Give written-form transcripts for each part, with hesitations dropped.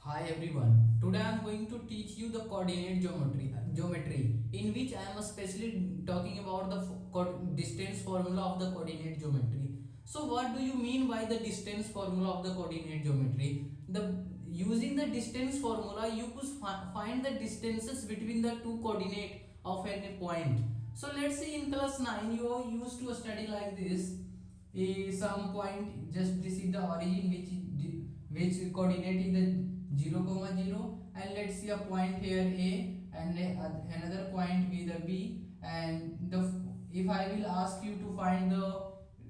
Hi everyone. Today I am going to teach you the coordinate geometry in which I am especially talking about the distance formula of the coordinate geometry. So what do you mean by the distance formula of the coordinate geometry? The using the distance formula you could find the distances between the two coordinate of any point. So let's say in class 9 you are used to study like this. Some point, just this is the origin which coordinate is the 0 comma 0, and let's see a point here a and another point with the b, and the if I will ask you to find the,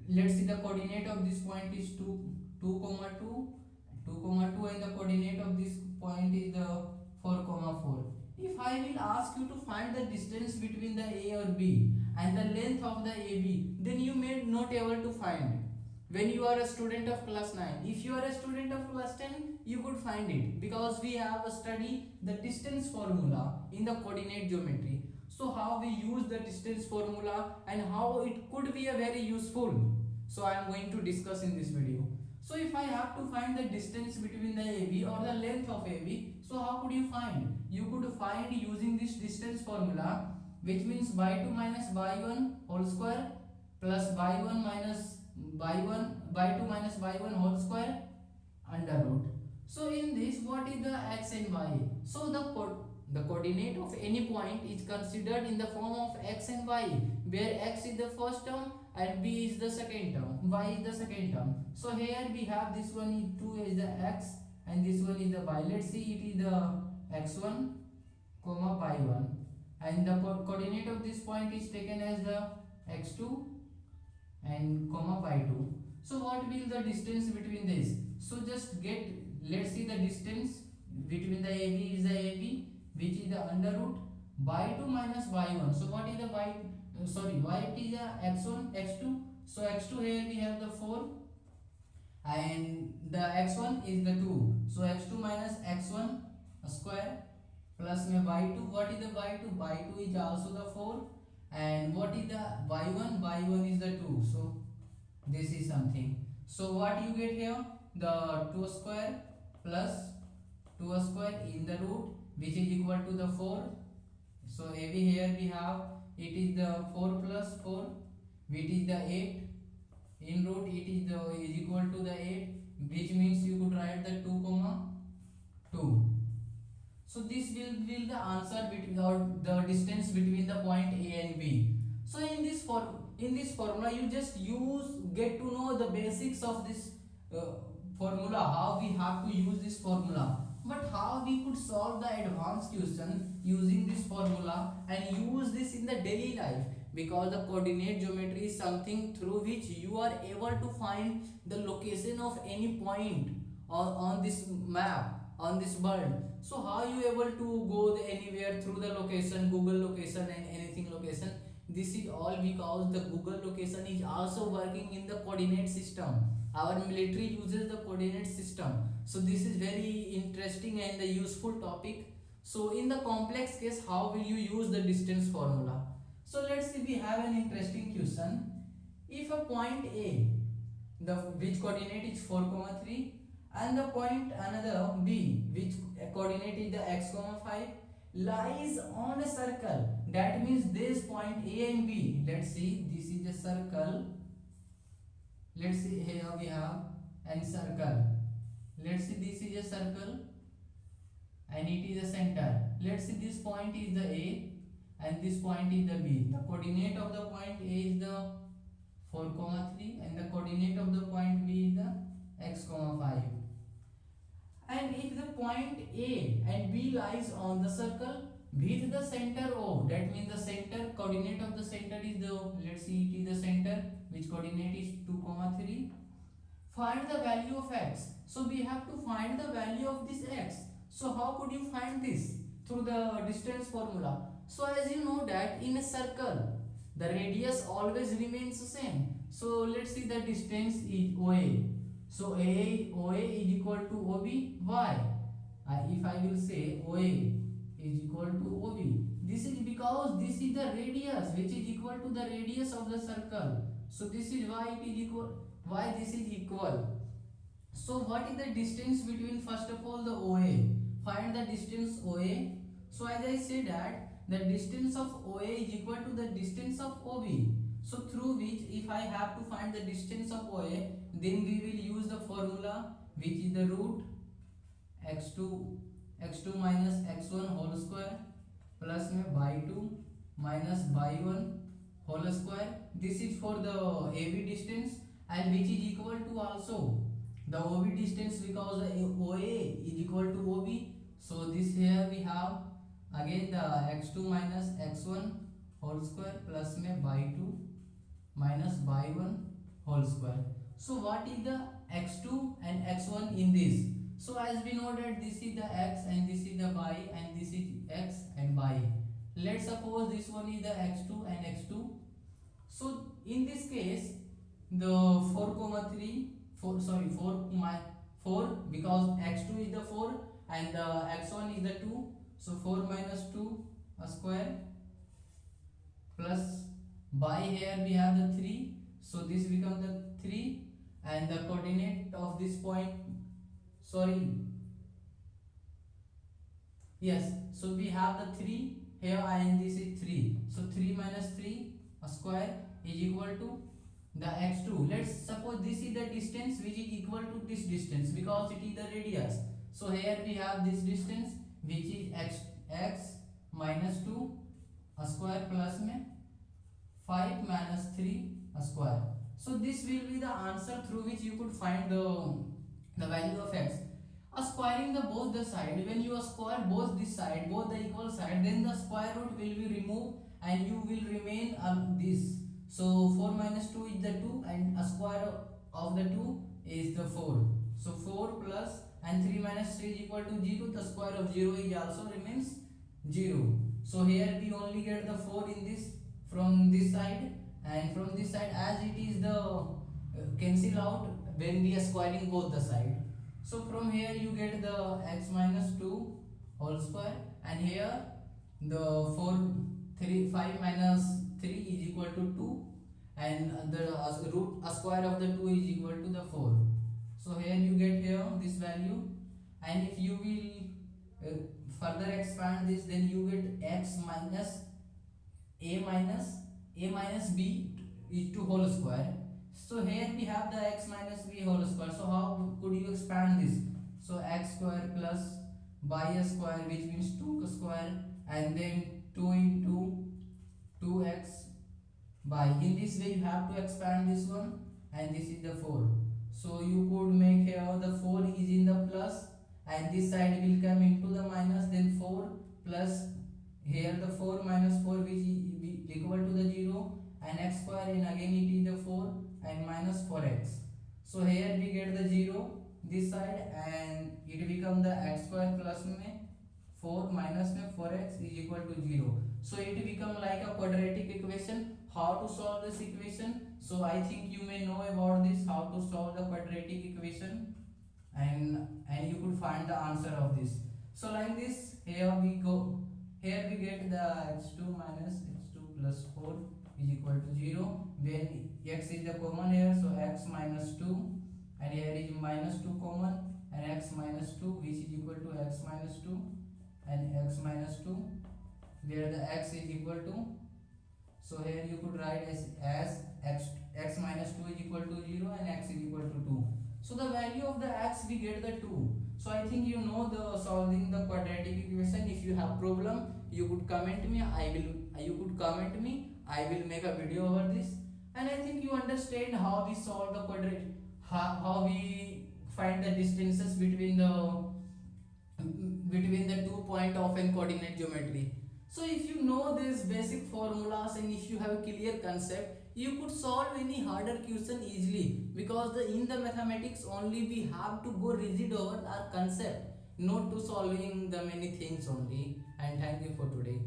let's see, the coordinate of this point is 2 comma 2 2 comma 2, and the coordinate of this point is the 4 comma 4. If I will ask you to find the distance between the a or b and the length of the ab, then you may not able to find it when you are a student of class 9. If you are a student of class 10, you could find it because we have studied the distance formula in the coordinate geometry. So how we use the distance formula and how it could be a very useful, so I am going to discuss in this video. So if I have to find the distance between the AB or the length of AB, so how could you find? You could find using this distance formula, which means by2 minus by1 whole square plus by1 minus by2 minus by1 whole square under root. So in this, what is the x and y? So the coordinate of any point is considered in the form of x and y, where x is the first term and b is the second term, y is the second term. So here we have this one is 2 is the x and this one is the y. Let's see, it is the x1 comma y1, and the coordinate of this point is taken as the x2 and comma y2. So what will the distance between this? So just get, let's see, the distance between the AB is the AB, which is the under root by2 minus y1. So what is the y? Sorry, y is the x1 x2. So x2 here we have the 4 and the x1 is the 2. So x2 minus x1 square plus my y2. What is the y2? Y2 is also the 4, and what is the y1? Y1 is the 2. So this is something. So what you get here? The 2 square plus 2 square in the root, which is equal to the 4. So AB here we have, it is the 4 plus 4, which is the 8. In root it is equal to the 8, which means you could write the 2 comma 2. So this will be the answer between, or the distance between the point A and B. So in this formula you just get to know the basics of this formula, how we have to use this formula. But how we could solve the advanced question using this formula and use this in the daily life, because the coordinate geometry is something through which you are able to find the location of any point on this map, on this world. So how you able to go anywhere through the location, Google location and anything location? This is all because the Google location is also working in the coordinate system. Our military uses the coordinate system. So this is very interesting and a useful topic. So in the complex case, how will you use the distance formula? So let's see, we have an interesting question. If a point A, the which coordinate is 4 comma 3, and the point another B, which coordinate is the x comma 5, lies on a circle, that means this point A and B, let's see, this is a circle, let's see, here we have and circle, let's see, this is a circle and it is a center. Let's see, this point is the A and this point is the B. The coordinate of the point A is the 4 comma 3 and the coordinate of the point B is the x comma 5. And if the point A and B lies on the circle with the center O, that means the center coordinate of the center is the, let's see, it is the center, which coordinate is 2 comma 3. Find the value of x. So we have to find the value of this x. So how could you find this? Through the distance formula. So as you know that in a circle, the radius always remains the same. So let's see, the distance is OA. So OA is equal to OB. Why? If I will say OA is equal to OB, this is because this is the radius which is equal to the radius of the circle. So this is why it is equal, why this is equal. So what is the distance between, first of all, the OA? Find the distance OA. So as I say that the distance of OA is equal to the distance of OB. So through which, if I have to find the distance of OA, then we will use the formula, which is the root x2 minus x1 whole square plus में by 2 minus by 1 whole square. This is for the AB distance, and which is equal to also the OB distance, because the OA is equal to OB. So this here we have again the x2 minus x1 whole square plus में by 2 minus by 1 whole square. So what is the x2 and x1 in this? So as we know that this is the x and this is the y and this is x and y. Let's suppose this one is the x2 and x2. So in this case, the 4 because x2 is the 4 and the x1 is the 2. So 4 minus 2 a square plus by here we have the 3. So this becomes the 3, and the coordinate of this point, so we have the 3 here and this is 3. So 3 minus 3 a square is equal to the x2. Let's suppose this is the distance which is equal to this distance, because it is the radius. So here we have this distance which is x minus 2 a square plus में 5 minus 3 a square. So this will be the answer through which you could find the value of x. Squaring the both the side, when you square both this side, both the equal side, then the square root will be removed and you will remain this. So 4 minus 2 is the 2 and a square of the 2 is the 4. So 4 plus and 3 minus 3 is equal to 0. The square of 0 is also remains 0. So here we only get the 4 in this from this side, and from this side, as it is the cancel out when we are squaring both the side. So from here you get the x minus 2 whole square, and here the 5 minus 3 is equal to 2, and the root a square of the 2 is equal to the 4. So here you get here this value, and if you will further expand this, then you get x minus a minus b is 2 whole square. So here we have the x minus b whole square. So how could you expand this? So x square plus by square, which means 2 square, and then 2 into 2x by. In this way you have to expand this one, and this is the 4. So you could make here the 4 is in the plus, and this side will come into the minus, then 4 plus here the 4 minus 4 which is equal to the 0, and x square, and again it is the 4 and minus 4x. So here we get the 0 this side, and it become the x square plus में 4 minus में 4x is equal to 0. So it become like a quadratic equation. How to solve this equation? So I think you may know about this, how to solve the quadratic equation, and you could find the answer of this. So like this, here we go. Here we get the x2 minus x2 plus 4 is equal to 0. When x is the common here, so x minus 2, and here is minus 2 common, and x minus 2 which is equal to x minus 2 and x minus 2, where the x is equal to, so here you could write as x minus 2 is equal to 0 and x is equal to 2. So the value of the x we get the 2. So I think you know the solving the quadratic equation. If you have problem, you could comment me. I will make a video over this, and I think you understand how we solve the quadratic, how we find the distances between the 2 point of an coordinate geometry. So if you know these basic formulas and if you have a clear concept, you could solve any harder question easily, because in the mathematics only we have to go rigid over our concept, not to solving the many things only. And thank you for today.